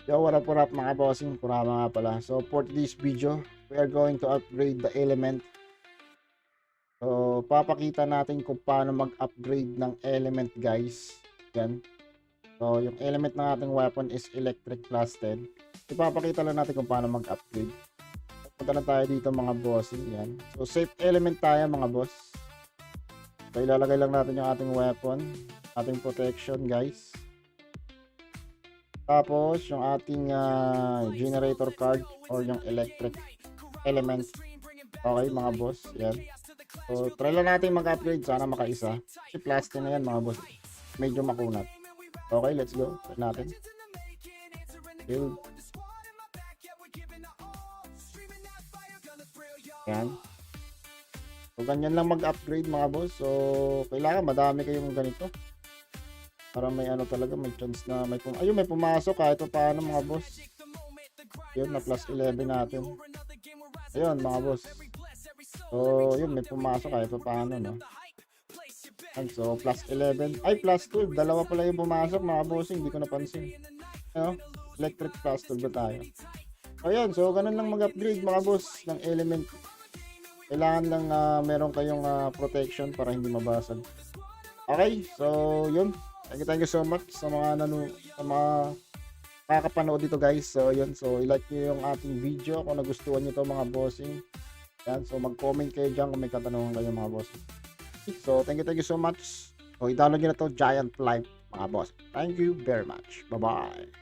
Yo, what up mga bossing? Kurama nga pala. So, for this video, we are going to upgrade the element. So, papakita natin kung paano mag-upgrade ng element, guys. Yan. So, yung element ng ating weapon is electric plus 10. Ipapakita lang natin kung paano mag-upgrade. Punta na tayo dito mga bossing. Yan. So, safe element tayo mga boss. So, ilalagay lang natin yung ating weapon. Ating protection, guys. Tapos, yung ating generator card or yung electric element. Okay, mga boss. Yan. So, try lang natin mag-upgrade. Sana makaisa. Kasi plastic na yan, mga boss. Medyo makunat. Okay, let's go. Try natin. Build. Yan. So, ganyan lang mag-upgrade, mga boss. So, kailangan madami kayong ganito. Para may ano talaga, may chance na may ayun, may pumasok kahit pa paano mga boss. Yun, na plus 11 natin. Ayun mga boss. So, yun, may pumasok kahit pa paano, no? And so, plus 11. Ay, plus 12. Dalawa pala yung pumasok mga boss. Hindi ko napansin. Ano? Electric plus 12 ba tayo? Ayun, so ganun lang mag-upgrade mga boss ng element. Kailangan lang meron kayong protection para hindi mabasag. Okay, so yun. Thank you so much sa mga sa mga nakakapanood dito guys. So yun, so i-like niyo yung ating video kung nagustuhan niyo to mga bossing. Yan, so mag-comment kayo diyan kung may katanungan kayo mga bossing. So thank you so much. So i-download niyo na to Giant Life mga boss. Thank you very much. Bye-bye.